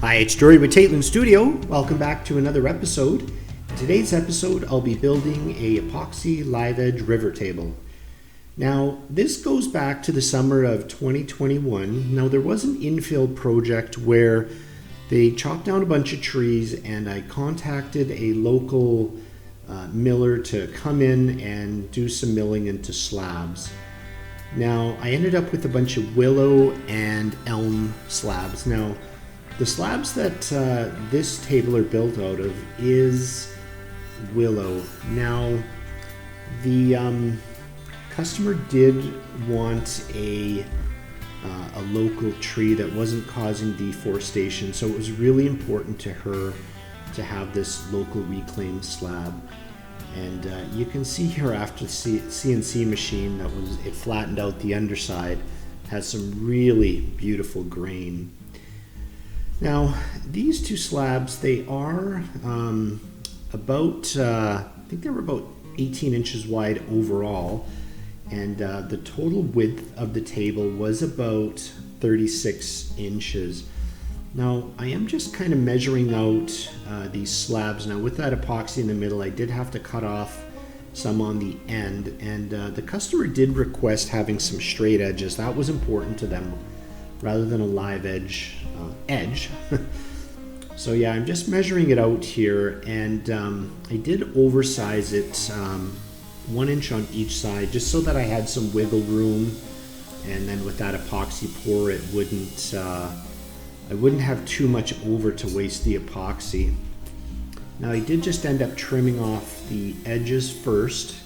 Hi, it's Jory with Taitland Studio. Welcome back to another episode. In today's episode, I'll be building a epoxy live edge river table. Now, this goes back to the summer of 2021. Now, there was an infill project where they chopped down a bunch of trees and I contacted a local miller to come in and do some milling into slabs. Now, I ended up with a bunch of willow and elm slabs. Now, the slabs that this table are built out of is willow. Now, the customer did want a local tree that wasn't causing deforestation, so it was really important to her to have this local reclaimed slab. And you can see here after the CNC machine it flattened out the underside, has some really beautiful grain. Now, these two slabs, they are about, I think they were about 18 inches wide overall, and the total width of the table was about 36 inches. Now, I am just kind of measuring out these slabs. Now, with that epoxy in the middle, I did have to cut off some on the end, and the customer did request having some straight edges. That was important to them, rather than a live edge. So yeah, I'm just measuring it out here, and I did oversize it 1 inch on each side, just so that I had some wiggle room, and then with that epoxy pour, it wouldn't I wouldn't have too much over to waste the epoxy. Now, I did just end up trimming off the edges first,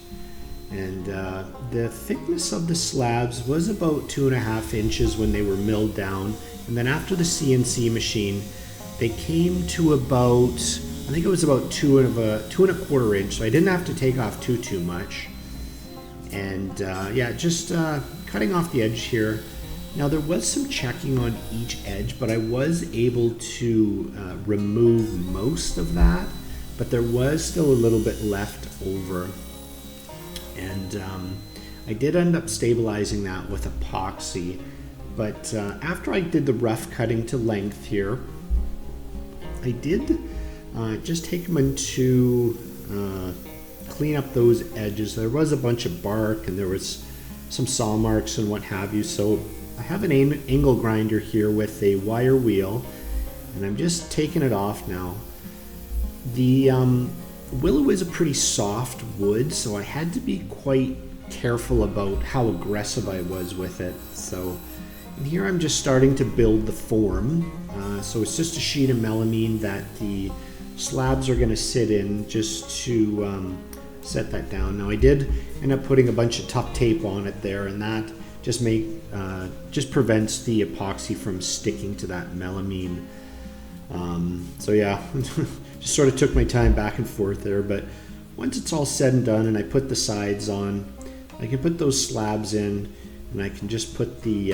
and the thickness of the slabs was about 2.5 inches when they were milled down, and then after the CNC machine they came to about, I think it was about 2.25 inch, so I didn't have to take off too much. And yeah, just cutting off the edge here. Now, there was some checking on each edge, but I was able to remove most of that, but there was still a little bit left over. And I did end up stabilizing that with epoxy, but after I did the rough cutting to length here, I did just take them into clean up those edges. There was a bunch of bark and there was some saw marks and what have you, so I have an angle grinder here with a wire wheel, and I'm just taking it off now. The willow is a pretty soft wood, so I had to be quite careful about how aggressive I was with it. So and here I'm just starting to build the form. So it's just a sheet of melamine that the slabs are going to sit in, just to set that down. Now, I did end up putting a bunch of tuck tape on it there, and that just prevents the epoxy from sticking to that melamine. So yeah, just sort of took my time back and forth there, but once it's all said and done and I put the sides on, I can put those slabs in, and I can just put the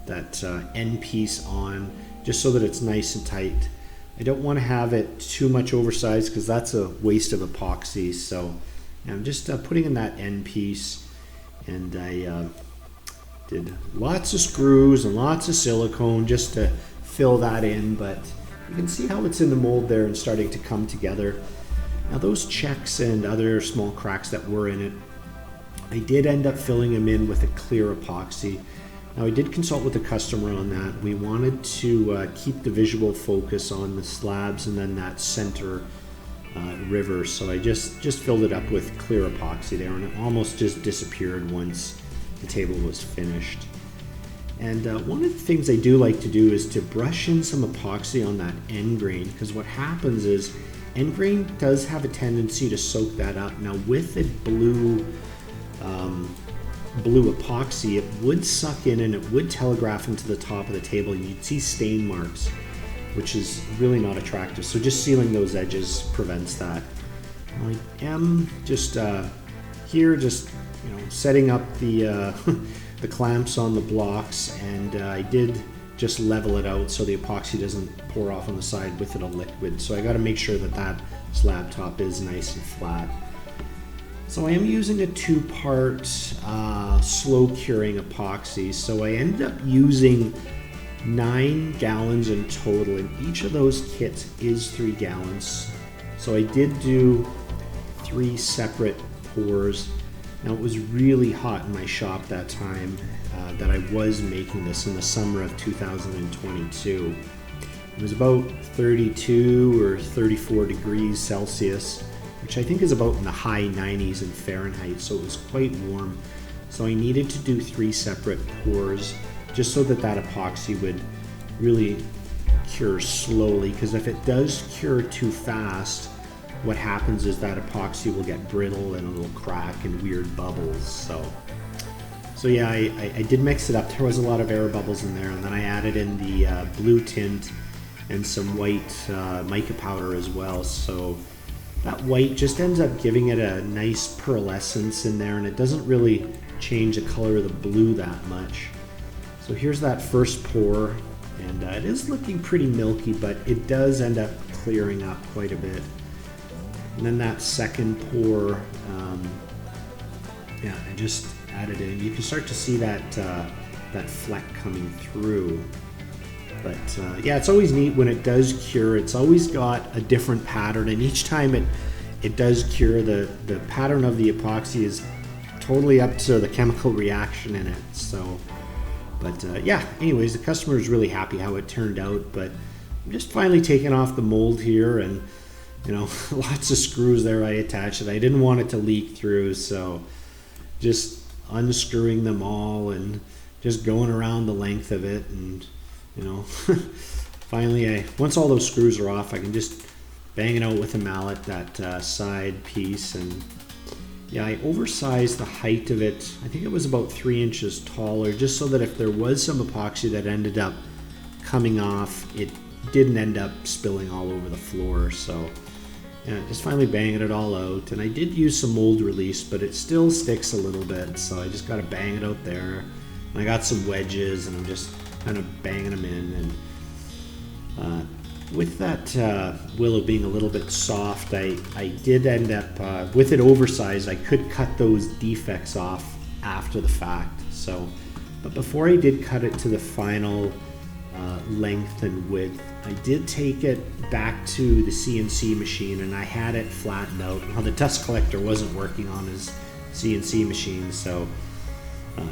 that end piece on, just so that it's nice and tight. I don't want to have it too much oversized because that's a waste of epoxy. So I'm just putting in that end piece, and I did lots of screws and lots of silicone just to fill that in, but you can see how it's in the mold there and starting to come together. Now, those checks and other small cracks that were in it, I did end up filling them in with a clear epoxy. Now, I did consult with the customer on that. We wanted to keep the visual focus on the slabs and then that center river, so I just filled it up with clear epoxy there, and it almost just disappeared once the table was finished. And one of the things I do like to do is to brush in some epoxy on that end grain, because what happens is end grain does have a tendency to soak that up. Now, with a blue epoxy, it would suck in and it would telegraph into the top of the table. You'd see stain marks, which is really not attractive. So just sealing those edges prevents that. Now, I am just here, just setting up the the clamps on the blocks, and I did just level it out so the epoxy doesn't pour off on the side with it a liquid. So I got to make sure that that slab top is nice and flat. So I am using a 2-part slow curing epoxy. So I ended up using 9 gallons in total, and each of those kits is 3 gallons. So I did do 3 separate pours. Now it was really hot in my shop that time that I was making this in the summer of 2022. It was about 32 or 34 degrees Celsius, which I think is about in the high 90s in Fahrenheit, so it was quite warm. So I needed to do 3 separate pours just so that that epoxy would really cure slowly, because if it does cure too fast, what happens is that epoxy will get brittle and it'll crack and weird bubbles. So yeah, I did mix it up. There was a lot of air bubbles in there, and then I added in the blue tint and some white mica powder as well. So that white just ends up giving it a nice pearlescence in there, and it doesn't really change the color of the blue that much. So here's that first pour, and it is looking pretty milky, but it does end up clearing up quite a bit. And then that second pour, yeah, I just added in. You can start to see that that fleck coming through. But yeah, it's always neat when it does cure. It's always got a different pattern, and each time it does cure, the pattern of the epoxy is totally up to the chemical reaction in it. So, but yeah, anyways, the customer is really happy how it turned out. But I'm just finally taking off the mold here, and you know, lots of screws there I attached it. I didn't want it to leak through, so just unscrewing them all and just going around the length of it, and you know, finally once all those screws are off, I can just bang it out with a mallet, that side piece. And yeah, I oversized the height of it. I think it was about 3 inches taller, just so that if there was some epoxy that ended up coming off, it didn't end up spilling all over the floor. So yeah, just finally banging it all out. And I did use some mold release, but it still sticks a little bit, so I just got to bang it out there. And I got some wedges, and I'm just kind of banging them in. And with that Willow being a little bit soft, I did end up, with it oversized, I could cut those defects off after the fact. So, but before I did cut it to the final length and width, I did take it back to the CNC machine, and I had it flattened out. Now the dust collector wasn't working on his CNC machine, so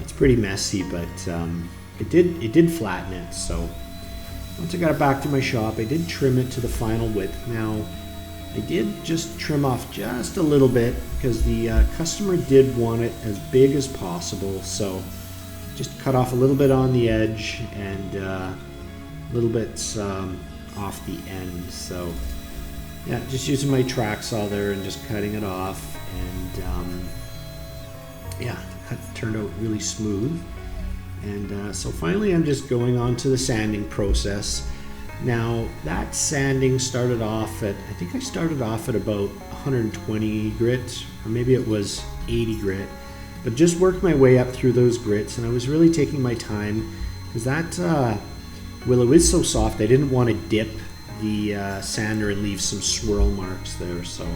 it's pretty messy, but it did flatten it. So once I got it back to my shop, I did trim it to the final width. Now I did just trim off just a little bit because the customer did want it as big as possible, so just cut off a little bit on the edge and little bits off the end. So yeah, just using my track saw there and just cutting it off, and yeah, it turned out really smooth. And so finally I'm just going on to the sanding process. Now that sanding started off at, I think I started off at about 120 grit, or maybe it was 80 grit, but just worked my way up through those grits, and I was really taking my time because that Willow is so soft. I didn't want to dip the sander and leave some swirl marks there, so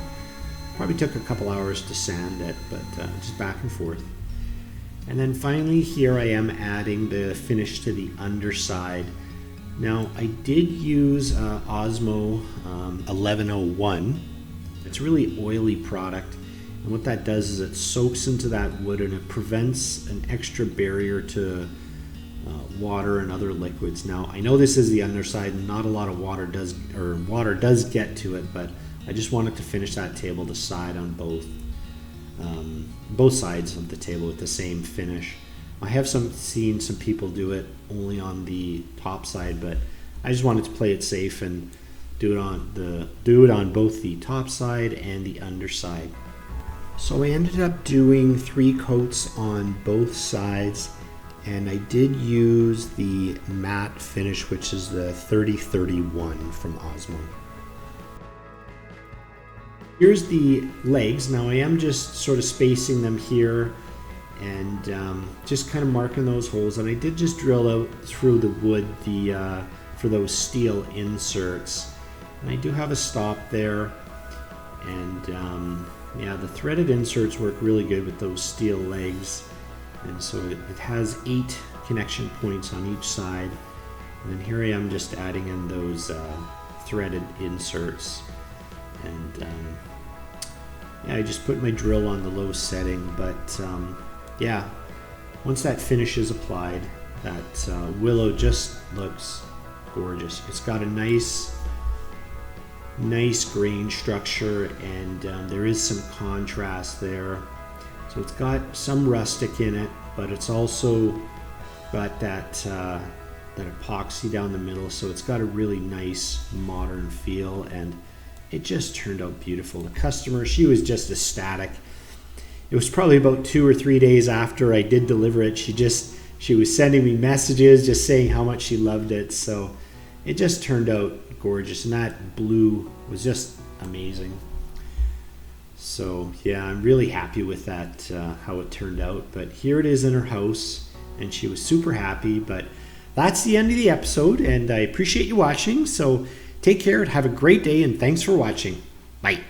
probably took a couple hours to sand it, but just back and forth. And then finally here I am adding the finish to the underside. Now I did use Osmo 1101. It's a really oily product, and what that does is it soaks into that wood, and it prevents an extra barrier to water and other liquids. Now I know this is the underside, and not a lot of water does get to it, but I just wanted to finish that table the side on both sides of the table with the same finish. I have seen some people do it only on the top side, but I just wanted to play it safe and do it on both the top side and the underside. So I ended up doing 3 coats on both sides, and I did use the matte finish, which is the 3031 from Osmo. Here's the legs. Now I am just sort of spacing them here and just kind of marking those holes, and I did just drill out through the wood for those steel inserts, and I do have a stop there. And yeah, the threaded inserts work really good with those steel legs, and so it has 8 connection points on each side. And here I am just adding in those threaded inserts. And yeah, I just put my drill on the low setting, but yeah, once that finish is applied, that Willow just looks gorgeous. It's got a nice grain structure, and there is some contrast there. So it's got some rustic in it, but it's also got that epoxy down the middle, so it's got a really nice modern feel, and it just turned out beautiful. The customer, she was just ecstatic. It was probably about 2 or 3 days after I did deliver it. She was sending me messages just saying how much she loved it. So it just turned out gorgeous, and that blue was just amazing. So yeah, I'm really happy with that, how it turned out. But here it is in her house, and she was super happy. But that's the end of the episode, and I appreciate you watching. So take care and have a great day, and thanks for watching. Bye.